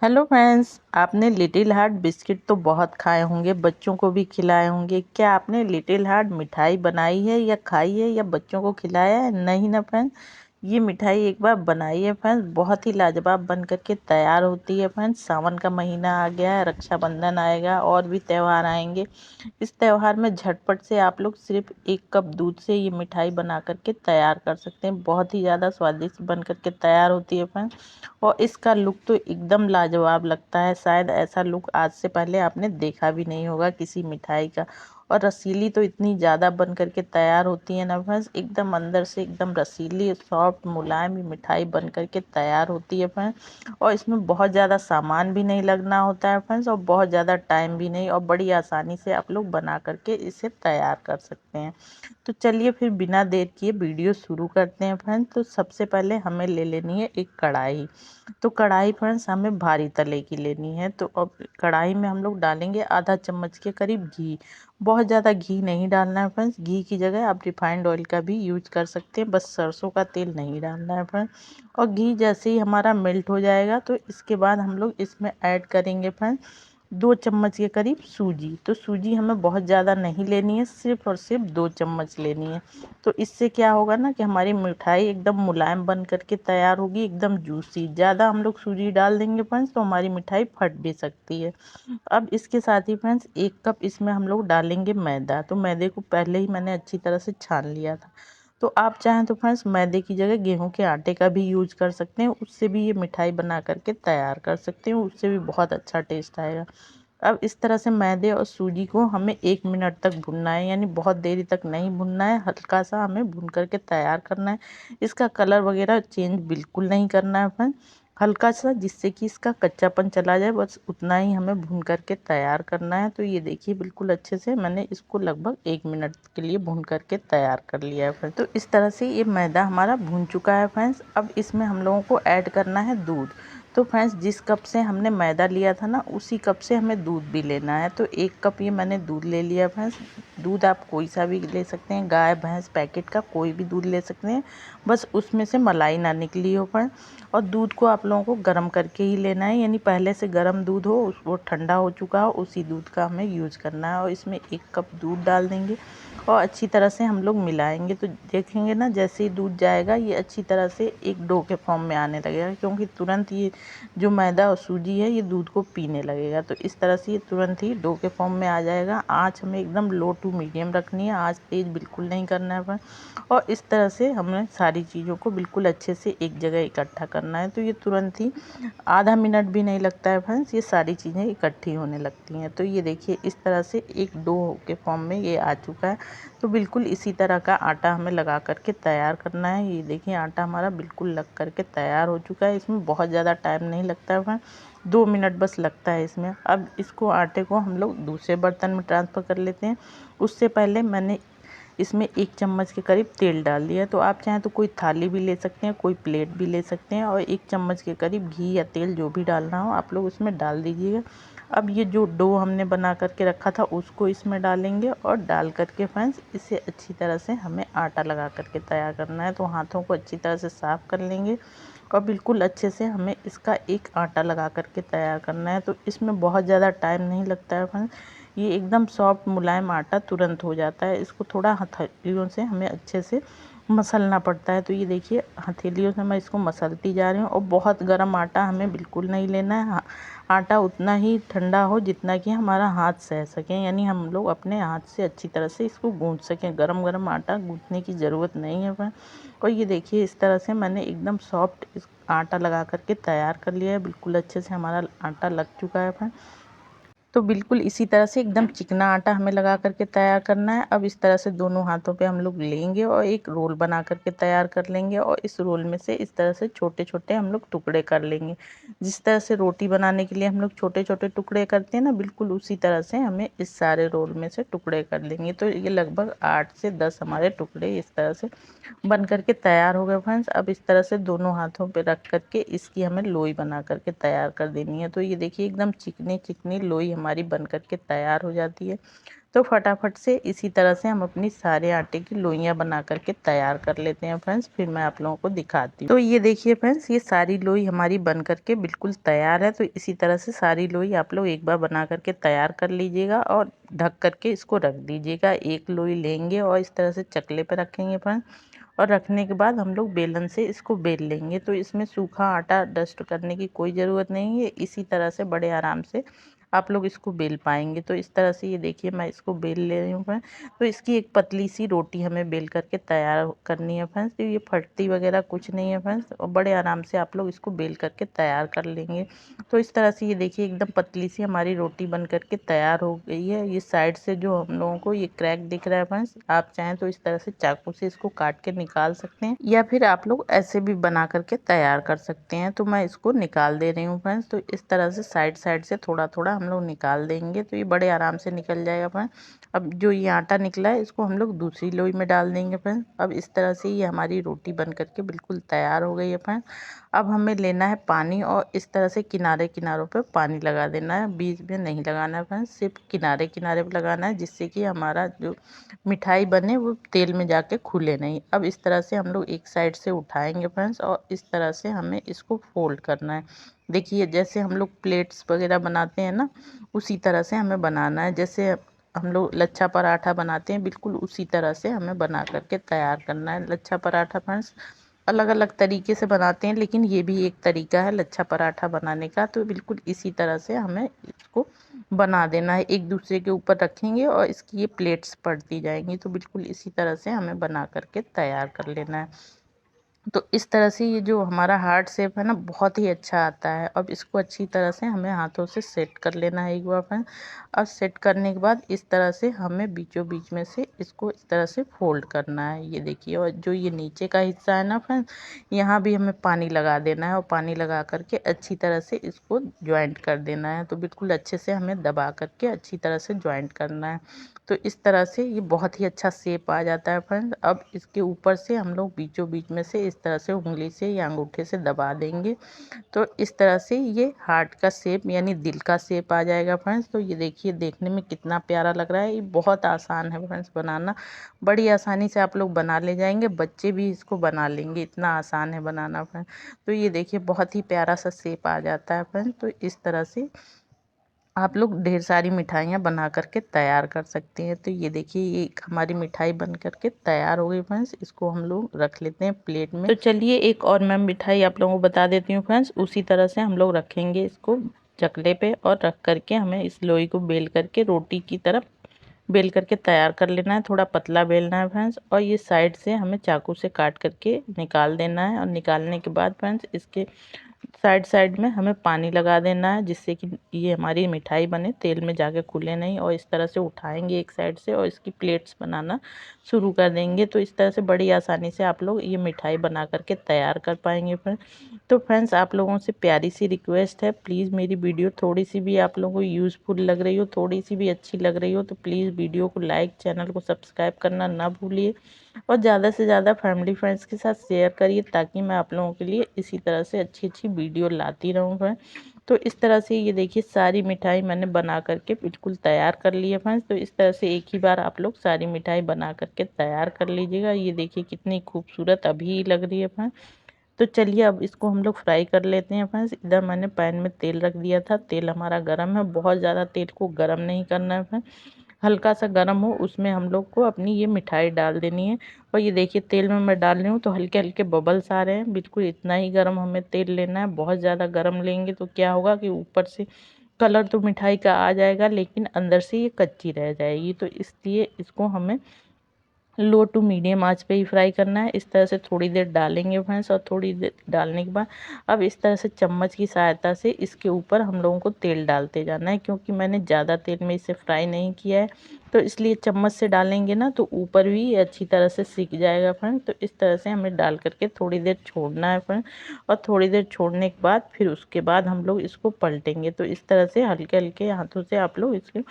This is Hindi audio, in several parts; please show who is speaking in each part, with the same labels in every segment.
Speaker 1: हेलो फ्रेंड्स, आपने लिटिल हार्ट बिस्किट तो बहुत खाए होंगे, बच्चों को भी खिलाए होंगे। क्या आपने लिटिल हार्ट मिठाई बनाई है या खाई है या बच्चों को खिलाया है? नहीं ना फ्रेंड्स। ये मिठाई एक बार बनाइए फ्रेंड्स, बहुत ही लाजवाब बन करके तैयार होती है फ्रेंड्स। सावन का महीना आ गया है, रक्षाबंधन आएगा और भी त्यौहार आएंगे। इस त्यौहार में झटपट से आप लोग सिर्फ 1 कप दूध से ये मिठाई बना करके तैयार कर सकते हैं। बहुत ही ज़्यादा स्वादिष्ट बन करके तैयार होती है फ्रेंड्स। और इसका लुक तो एकदम लाजवाब लगता है। शायद ऐसा लुक आज से पहले आपने देखा भी नहीं होगा किसी मिठाई का। और रसीली तो इतनी ज़्यादा बन करके तैयार होती है ना फ्रेंड्स, एकदम अंदर से एकदम रसीली सॉफ्ट मुलायम मिठाई बन करके तैयार होती है फ्रेंड्स। और इसमें बहुत ज़्यादा सामान भी नहीं लगना होता है फ्रेंड्स, और बहुत ज़्यादा टाइम भी नहीं, और बड़ी आसानी से आप लोग बना करके इसे तैयार कर सकते हैं। तो चलिए फिर बिना देर किए वीडियो शुरू करते हैं फ्रेंड्स। तो सबसे पहले हमें ले लेनी है एक कढ़ाई। तो कढ़ाई फ्रेंड्स हमें भारी तले की लेनी है। तो अब कढ़ाई में हम लोग डालेंगे आधा चम्मच के करीब घी। बहुत ज़्यादा घी नहीं डालना है फ्रेंड्स, घी की जगह आप रिफाइंड ऑयल का भी यूज कर सकते हैं, बस सरसों का तेल नहीं डालना है फ्रेंड्स। और घी जैसे ही हमारा मेल्ट हो जाएगा तो इसके बाद हम लोग इसमें ऐड करेंगे फ्रेंड्स 2 चम्मच के करीब सूजी। तो सूजी हमें बहुत ज़्यादा नहीं लेनी है, सिर्फ और सिर्फ 2 चम्मच लेनी है। तो इससे क्या होगा ना कि हमारी मिठाई एकदम मुलायम बन करके तैयार होगी, एकदम जूसी। ज़्यादा हम लोग सूजी डाल देंगे फ्रेंड्स तो हमारी मिठाई फट भी सकती है। अब इसके साथ ही फ्रेंड्स 1 कप इसमें हम लोग डालेंगे मैदा। तो मैदे को पहले ही मैंने अच्छी तरह से छान लिया था। तो आप चाहें तो फ्रेंड्स मैदे की जगह गेहूं के आटे का भी यूज कर सकते हैं, उससे भी ये मिठाई बना करके तैयार कर सकते हैं, उससे भी बहुत अच्छा टेस्ट आएगा। अब इस तरह से मैदे और सूजी को हमें 1 मिनट तक भुनना है, यानी बहुत देरी तक नहीं भुनना है, हल्का सा हमें भून करके तैयार करना है। इसका कलर वगैरह चेंज बिल्कुल नहीं करना है फ्रेंड, हल्का सा, जिससे कि इसका कच्चापन चला जाए, बस उतना ही हमें भून करके तैयार करना है। तो ये देखिए बिल्कुल अच्छे से मैंने इसको लगभग 1 मिनट के लिए भून करके तैयार कर लिया है फ्रेंड्स। तो इस तरह से ये मैदा हमारा भून चुका है फ्रेंड्स। अब इसमें हम लोगों को ऐड करना है दूध। तो फ्रेंड्स जिस कप से हमने मैदा लिया था ना, उसी कप से हमें दूध भी लेना है। तो 1 कप ये मैंने दूध ले लिया फ्रेंड्स। दूध आप कोई सा भी ले सकते हैं, गाय भैंस पैकेट का कोई भी दूध ले सकते हैं, बस उसमें से मलाई ना निकली हो फ्रेंड्स। और दूध को आप लोगों को गर्म करके ही लेना है, यानी पहले से गर्म दूध हो, वो ठंडा हो चुका हो, उसी दूध का हमें यूज करना है। और इसमें 1 कप दूध डाल देंगे और अच्छी तरह से हम लोग मिलाएंगे। तो देखेंगे ना, जैसे ही दूध जाएगा ये अच्छी तरह से एक डो के फॉर्म में आने लगेगा, क्योंकि तुरंत ये जो मैदा और सूजी है ये दूध को पीने लगेगा। तो इस तरह से ये तुरंत ही डो के फॉर्म में आ जाएगा। आँच हमें एकदम लो टू मीडियम रखनी है, आँच तेज बिल्कुल नहीं करना है। और इस तरह से हमें सारी चीज़ों को बिल्कुल अच्छे से एक जगह इकट्ठा करना है। तो ये तुरंत ही आधा मिनट भी नहीं लगता है फ्रेंड्स, ये सारी चीज़ें इकट्ठी होने लगती हैं। तो ये देखिए इस तरह से एक डो के फॉर्म में ये आ चुका है। तो बिल्कुल इसी तरह का आटा हमें लगा करके तैयार करना है। ये देखिए आटा हमारा बिल्कुल लग करके तैयार हो चुका है। इसमें बहुत ज़्यादा टाइम नहीं लगता है फ्रेंड्स, 2 मिनट बस लगता है इसमें। अब इसको आटे को हम लोग दूसरे बर्तन में ट्रांसफ़र कर लेते हैं। उससे पहले मैंने इसमें 1 चम्मच के करीब तेल डाल दिया। तो आप चाहें तो कोई थाली भी ले सकते हैं, कोई प्लेट भी ले सकते हैं, और 1 चम्मच के करीब घी या तेल जो भी डालना हो आप लोग उसमें डाल दीजिएगा। अब ये जो डो हमने बना करके रखा था उसको इसमें डालेंगे, और डाल करके फ्रेंड्स इसे अच्छी तरह से हमें आटा लगा करके तैयार करना है। तो हाथों को अच्छी तरह से साफ़ कर लेंगे और बिल्कुल अच्छे से हमें इसका एक आटा लगा करके तैयार करना है। तो इसमें बहुत ज़्यादा टाइम नहीं लगता है फ्रेंड्स, ये एकदम सॉफ्ट मुलायम आटा तुरंत हो जाता है। इसको थोड़ा हथेलियों से हमें अच्छे से मसलना पड़ता है। तो ये देखिए हथेलियों से मैं इसको मसलती जा रही हूँ, और बहुत गर्म आटा हमें बिल्कुल नहीं लेना है। आटा उतना ही ठंडा हो जितना कि हमारा हाथ सह सके, यानी हम लोग अपने हाथ से अच्छी तरह से इसको गूँथ सकें। गरम गरम आटा गूँथने की ज़रूरत नहीं है फ्रेंड। और ये देखिए इस तरह से मैंने एकदम सॉफ्ट इस आटा लगा करके तैयार कर लिया है। बिल्कुल अच्छे से हमारा आटा लग चुका है फ्रेंड। तो बिल्कुल इसी तरह से एकदम चिकना आटा हमें लगा करके तैयार करना है। अब इस तरह से दोनों हाथों पे हम लोग लेंगे और एक रोल बना करके तैयार कर लेंगे, और इस रोल में से इस तरह से छोटे छोटे हम लोग टुकड़े कर लेंगे। जिस तरह से रोटी बनाने के लिए हम लोग छोटे छोटे टुकड़े करते हैं ना, बिल्कुल उसी तरह से हमें इस सारे रोल में से टुकड़े कर लेंगे। तो ये लगभग 8 से 10 हमारे टुकड़े इस तरह से बन करके तैयार हो गए फ्रेंड्स। अब इस तरह से दोनों हाथों पे रख करके इसकी हमें लोई बना करके तैयार कर देनी है। तो ये देखिए एकदम चिकनी चिकनी लोई हमारी बन करके तैयार हो जाती है। तो फटाफट से इसी तरह से हम अपनी सारे आटे की लोइयां बना करके तैयार कर लेते हैं फ्रेंड्स। फिर मैं आप लोगों को दिखाती हूँ। तो ये देखिए फ्रेंड्स, ये सारी लोई हमारी बन करके बिल्कुल तैयार है। तो इसी तरह से सारी लोई आप लोग एक बार बना करके तैयार कर लीजिएगा और ढक करके इसको रख दीजिएगा। एक लोई लेंगे और इस तरह से चकले पे रखेंगे फ्रेंड्स, और रखने के बाद हम लोग बेलन से इसको बेल लेंगे। तो इसमें सूखा आटा डस्ट करने की कोई ज़रूरत नहीं है, इसी तरह से बड़े आराम से आप लोग इसको बेल पाएंगे। तो इस तरह से ये देखिए मैं इसको बेल ले रही हूँ फ्रेंड्स। तो इसकी एक पतली सी रोटी हमें बेल करके तैयार करनी है फ्रेंड्स। तो ये फटती वगैरह कुछ नहीं है फ्रेंड्स, और बड़े आराम से आप लोग इसको बेल करके तैयार कर लेंगे। तो इस तरह से ये देखिए एकदम पतली सी हमारी रोटी बन करके तैयार हो गई है। ये साइड से जो हम लोगों को ये क्रैक दिख रहा है फ्रेंड्स, आप चाहें तो इस तरह से चाकू से इसको काट के निकाल सकते हैं, या फिर आप लोग ऐसे भी बना करके तैयार कर सकते हैं। तो मैं इसको निकाल दे रही हूँ फ्रेंड्स। तो इस तरह से साइड साइड से थोड़ा थोड़ा हम लोग निकाल देंगे, तो ये बड़े आराम से निकल जाएगा फ्रेंड्स। अब जो ये आटा निकला है इसको हम लोग दूसरी लोई में डाल देंगे फ्रेंड्स। अब इस तरह से ये हमारी रोटी बन करके बिल्कुल तैयार हो गई है फ्रेंड्स। अब हमें लेना है पानी, और इस तरह से किनारे किनारों पे पानी लगा देना है, बीच में नहीं लगाना है फ्रेंड्स, सिर्फ किनारे किनारे पे लगाना है, जिससे कि हमारा जो मिठाई बने वो तेल में जाके खुले नहीं। अब इस तरह से हम लोग एक साइड से उठाएंगे फ्रेंड्स, और इस तरह से हमें इसको फोल्ड करना है। देखिए जैसे हम लोग प्लेट्स वगैरह बनाते हैं ना, उसी तरह से हमें बनाना है। जैसे हम लोग लच्छा पराठा बनाते हैं, बिल्कुल उसी तरह से हमें बना करके तैयार करना है लच्छा पराठा फ्रेंड्स। अलग अलग तरीके से बनाते हैं, लेकिन ये भी एक तरीका है लच्छा पराठा बनाने का। तो बिल्कुल इसी तरह से हमें इसको बना देना है, एक दूसरे के ऊपर रखेंगे और इसकी ये प्लेट्स पड़ती जाएंगी। तो बिल्कुल इसी तरह से हमें बना करके तैयार कर लेना है। तो इस तरह से ये जो हमारा हार्ट शेप है ना, बहुत ही अच्छा आता है। अब इसको अच्छी तरह से हमें हाथों से सेट कर लेना है एक बार फ्रेंड। अब सेट करने के बाद इस तरह से हमें बीचों बीच में से इसको इस तरह से फोल्ड करना है, ये देखिए। और जो ये नीचे का हिस्सा है ना फ्रेंड, यहाँ भी हमें पानी लगा देना है, और पानी लगा करके अच्छी तरह से इसको ज्वाइंट कर देना है। तो बिल्कुल अच्छे से हमें दबा करके अच्छी तरह से ज्वाइंट करना है। तो इस तरह से ये बहुत ही अच्छा शेप आ जाता है फ्रेंड्स। अब इसके ऊपर से हम लोग बीचों बीच में से इस तरह से उंगली से या अंगूठे से दबा देंगे। तो इस तरह से ये हार्ट का शेप यानी दिल का शेप आ जाएगा फ्रेंड्स। तो ये देखिए देखने में कितना प्यारा लग रहा है। ये बहुत आसान है फ्रेंड्स बनाना, बड़ी आसानी से आप लोग बना ले जाएंगे, बच्चे भी इसको बना लेंगे, इतना आसान है बनाना फ्रेंड्स। तो ये देखिए बहुत ही प्यारा सा शेप आ जाता है फ्रेंड्स। तो इस तरह से आप लोग ढेर सारी मिठाइयाँ बना करके तैयार कर सकते हैं। तो ये देखिए ये एक हमारी मिठाई बन करके तैयार हो गई फ्रेंड्स। इसको हम लोग रख लेते हैं प्लेट में। तो चलिए एक और मैं मिठाई आप लोगों को बता देती हूँ फ्रेंड्स। उसी तरह से हम लोग रखेंगे इसको चकले पे, और रख करके हमें इस लोई को बेल करके रोटी की तरफ बेल करके तैयार कर लेना है। थोड़ा पतला बेलना है फ्रेंड्स, और ये साइड से हमें चाकू से काट करके निकाल देना है। और निकालने के बाद फ्रेंड्स इसके साइड साइड में हमें पानी लगा देना है, जिससे कि ये हमारी मिठाई बने, तेल में जाके खुले नहीं। और इस तरह से उठाएंगे एक साइड से और इसकी प्लेट्स बनाना शुरू कर देंगे। तो इस तरह से बड़ी आसानी से आप लोग ये मिठाई बना करके तैयार कर पाएंगे फ्रेंड्स। तो फ्रेंड्स आप लोगों से प्यारी सी रिक्वेस्ट है, प्लीज़ मेरी वीडियो थोड़ी सी भी आप लोगों को यूज़फुल लग रही हो, थोड़ी सी भी अच्छी लग रही हो, तो प्लीज़ वीडियो को लाइक, चैनल को सब्सक्राइब करना ना भूलिए, और ज़्यादा से ज़्यादा फैमिली फ्रेंड्स के साथ शेयर करिए, ताकि मैं आप लोगों के लिए इसी तरह से अच्छी अच्छी वीडियो लाती रहूँ फ्रेंड। तो इस तरह से ये देखिए सारी मिठाई मैंने बना करके बिल्कुल तैयार कर ली है फ्रेंड्स। तो इस तरह से एक ही बार आप लोग सारी मिठाई बना करके तैयार कर लीजिएगा। ये देखिए कितनी खूबसूरत अभी लग रही है फ्रेंड। तो चलिए अब इसको हम लोग फ्राई कर लेते हैं फ्रेंड्स। इधर मैंने पैन में तेल रख दिया था, तेल हमारा गर्म है, बहुत ज़्यादा तेल को गर्म नहीं करना है फ्रेंड, हल्का सा गर्म हो उसमें हम लोग को अपनी ये मिठाई डाल देनी है। और ये देखिए तेल में मैं डाल रही हूँ तो हल्के हल्के बबल्स आ रहे हैं, बिल्कुल इतना ही गर्म हमें तेल लेना है। बहुत ज़्यादा गर्म लेंगे तो क्या होगा कि ऊपर से कलर तो मिठाई का आ जाएगा, लेकिन अंदर से ये कच्ची रह जाएगी। तो इसलिए इसको हमें लो टू मीडियम आंच पे ही फ्राई करना है। इस तरह से थोड़ी देर डालेंगे फ्रेंड्स, और थोड़ी देर डालने के बाद अब इस तरह से चम्मच की सहायता से इसके ऊपर हम लोगों को तेल डालते जाना है, क्योंकि मैंने ज़्यादा तेल में इसे फ्राई नहीं किया है। तो इसलिए चम्मच से डालेंगे ना तो ऊपर भी अच्छी तरह से सिक जाएगा फ्रेंड। तो इस तरह से हमें डाल करके थोड़ी देर छोड़ना है फ्रेंड, और थोड़ी देर छोड़ने के बाद फिर उसके बाद हम लोग इसको पलटेंगे। तो इस तरह से हल्के हल्के हाथों से आप लोग इसके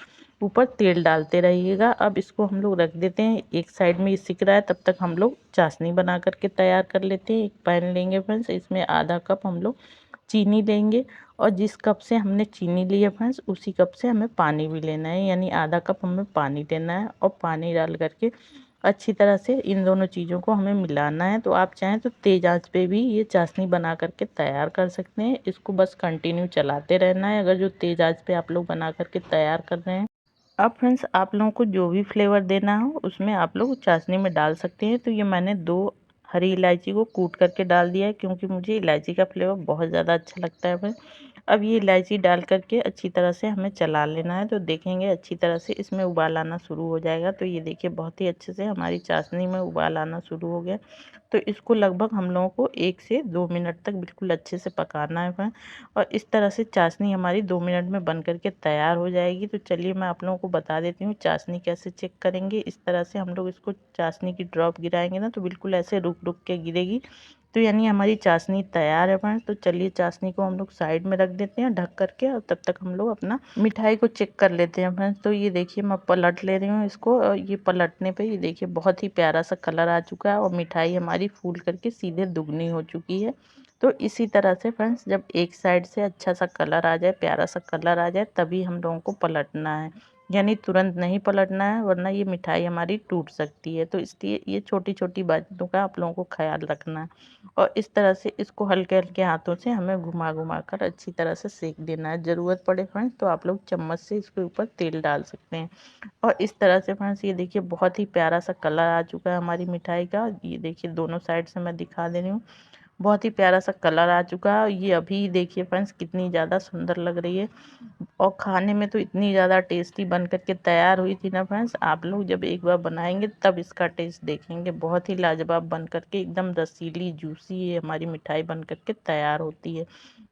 Speaker 1: ऊपर तेल डालते रहिएगा। अब इसको हम लोग रख देते हैं, एक साइड में ये सिक रहा है, तब तक हम लोग चाशनी बना करके तैयार कर लेते हैं। एक पैन लेंगे फ्रेंड्स, इसमें आधा कप हम लोग चीनी लेंगे और जिस कप से हमने चीनी ली है फ्रेंड्स उसी कप से हमें पानी भी लेना है, यानी आधा कप हमें पानी लेना है। और पानी डाल करके अच्छी तरह से इन दोनों चीज़ों को हमें मिलाना है। तो आप चाहें तो तेज़ आंच पे भी ये चाशनी बना करके तैयार कर सकते हैं। इसको बस कंटिन्यू चलाते रहना है अगर जो तेज़ आंच पे आप लोग बना करके तैयार कर रहे हैं। अब फ्रेंड्स आप लोगों को जो भी फ्लेवर देना हो उसमें आप लोग चाशनी में डाल सकते हैं। तो ये मैंने 2 हरी इलायची को कूट करके डाल दिया है, क्योंकि मुझे इलायची का फ्लेवर बहुत ज़्यादा अच्छा लगता है फ्रेंड्स। अब ये इलायची डाल करके अच्छी तरह से हमें चला लेना है। तो देखेंगे अच्छी तरह से इसमें उबाल आना शुरू हो जाएगा। तो ये देखिए बहुत ही अच्छे से हमारी चाशनी में उबाल आना शुरू हो गया। तो इसको लगभग हम लोगों को 1 से 2 मिनट तक बिल्कुल अच्छे से पकाना है फ्रेंड। और इस तरह से चाशनी हमारी 2 मिनट में बन करके तैयार हो जाएगी। तो चलिए मैं आप लोगों को बता देती हूँ चाशनी कैसे चेक करेंगे। इस तरह से हम लोग इसको चाशनी की ड्रॉप गिराएंगे ना तो बिल्कुल ऐसे रुक रुक के गिरेगी। तो यानी हमारी चाशनी तैयार है फ्रेंड्स। तो चलिए चाशनी को हम लोग साइड में रख देते हैं ढक करके, और तब तक हम लोग अपना मिठाई को चेक कर लेते हैं फ्रेंड्स। तो ये देखिए मैं पलट ले रही हूँ इसको, और ये पलटने पे ये देखिए बहुत ही प्यारा सा कलर आ चुका है और मिठाई हमारी फूल करके सीधे दुगनी हो चुकी है। तो इसी तरह से फ्रेंड्स जब एक साइड से अच्छा सा कलर आ जाए, प्यारा सा कलर आ जाए, तभी हम लोगों को पलटना है, यानी तुरंत नहीं पलटना है वरना ये मिठाई हमारी टूट सकती है। तो इसलिए ये छोटी छोटी बातों का आप लोगों को ख्याल रखना है। और इस तरह से इसको हल्के हल्के हाथों से हमें घुमा घुमा कर अच्छी तरह से सेक देना है। ज़रूरत पड़े फ्रेंड्स तो आप लोग चम्मच से इसके ऊपर तेल डाल सकते हैं। और इस तरह से फ्रेंड्स ये देखिए बहुत ही प्यारा सा कलर आ चुका है हमारी मिठाई का। ये देखिए दोनों साइड से मैं दिखा दे रही हूँ, बहुत ही प्यारा सा कलर आ चुका है। ये अभी देखिए फ्रेंड्स कितनी ज़्यादा सुंदर लग रही है, और खाने में तो इतनी ज़्यादा टेस्टी बन करके तैयार हुई थी ना फ्रेंड्स। आप लोग जब एक बार बनाएंगे तब इसका टेस्ट देखेंगे, बहुत ही लाजवाब बन करके एकदम रसीली जूसी ये हमारी मिठाई बन करके तैयार होती है।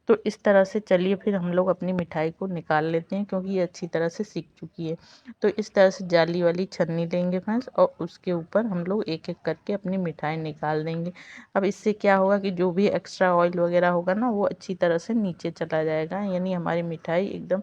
Speaker 1: तो इस तरह से चलिए फिर हम लोग अपनी मिठाई को निकाल लेते हैं, क्योंकि ये अच्छी तरह से सीख चुकी है। तो इस तरह से जाली वाली छन्नी लेंगे फ्रेंड्स, और उसके ऊपर हम लोग एक एक करके अपनी मिठाई निकाल देंगे। अब इससे क्या होगा कि जो भी एक्स्ट्रा ऑयल वगैरह होगा ना वो अच्छी तरह से नीचे चला जाएगा, यानी हमारी मिठाई एकदम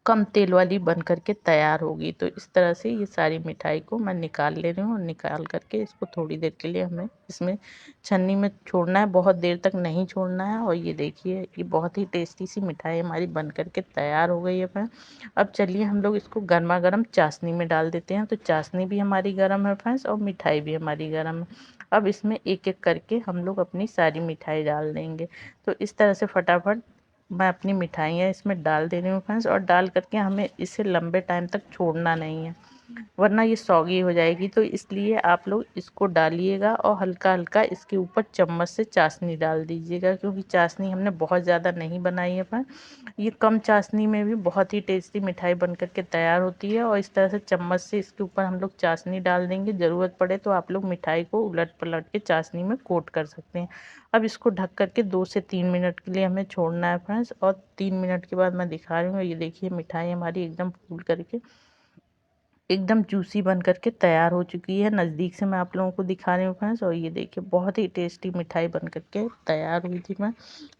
Speaker 1: कम तेल वाली बन करके तैयार होगी। तो इस तरह से ये सारी मिठाई को मैं निकाल ले रही हूँ, और निकाल करके इसको थोड़ी देर के लिए हमें इसमें छन्नी में छोड़ना है, बहुत देर तक नहीं छोड़ना है। और ये देखिए ये बहुत ही टेस्टी सी मिठाई हमारी बन करके तैयार हो गई है फ्रेंड्स। अब चलिए हम लोग इसको गर्मा गर्म चाशनी में डाल देते हैं। तो चाशनी भी हमारी गर्म है फ्रेंड्स, और मिठाई भी हमारी गर्म है। अब इसमें एक एक करके हम लोग अपनी सारी मिठाई डाल देंगे। तो इस तरह से फटाफट मैं अपनी मिठाइयाँ इसमें डाल दे रही हूँ फ्रेंड्स, और डाल करके हमें इसे लंबे टाइम तक छोड़ना नहीं है, वरना ये सौगी हो जाएगी। तो इसलिए आप लोग इसको डालिएगा और हल्का हल्का इसके ऊपर चम्मच से चाशनी डाल दीजिएगा, क्योंकि चाशनी हमने बहुत ज़्यादा नहीं बनाई है पर ये कम चाशनी में भी बहुत ही टेस्टी मिठाई बन करके तैयार होती है। और इस तरह से चम्मच से इसके ऊपर हम लोग चाशनी डाल देंगे। ज़रूरत पड़े तो आप लोग मिठाई को उलट पलट के चाशनी में कोट कर सकते हैं। अब इसको ढक करके 2 से 3 मिनट के लिए हमें छोड़ना है फ्रेंड्स, और 3 मिनट के बाद मैं दिखा रही हूँ। ये देखिए मिठाई हमारी एकदम फूल करके एकदम जूसी बन करके तैयार हो चुकी है। नज़दीक से मैं आप लोगों को दिखा रही हूँ फ्रेंड्स, और ये देखिए बहुत ही टेस्टी मिठाई बन करके तैयार हुई थी मैं।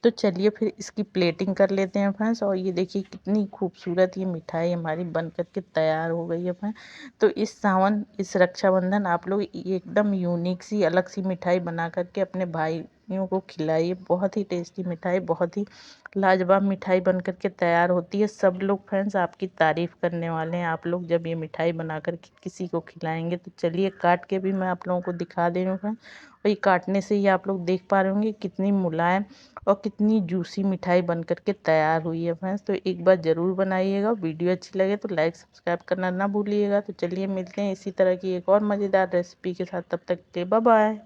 Speaker 1: तो चलिए फिर इसकी प्लेटिंग कर लेते हैं फ्रेंड्स। और ये देखिए कितनी खूबसूरत ये मिठाई हमारी बन करके तैयार हो गई है फ्रेंड्स। तो इस सावन इस रक्षाबंधन आप लोग एकदम यूनिक सी अलग सी मिठाई बना करके अपने भाइयों को खिलाइए। बहुत ही टेस्टी मिठाई, बहुत ही लाजवाब मिठाई बन करके तैयार होती है। सब लोग फ्रेंड्स आपकी तारीफ़ करने वाले हैं आप लोग जब ये मिठाई बना कर के किसी को खिलाएंगे। तो चलिए काट के भी मैं आप लोगों को दिखा दे रही हूँ फ्रेंड्स। और ये काटने से ही आप लोग देख पा रहे होंगे कितनी मुलायम और कितनी जूसी मिठाई बन करके तैयार हुई है फ्रेंड्स। तो एक बार ज़रूर बनाइएगा। वीडियो अच्छी लगे तो लाइक सब्सक्राइब करना ना भूलिएगा। तो चलिए मिलते हैं इसी तरह की एक और मज़ेदार रेसिपी के साथ, तब तक के लिए बाय बाय।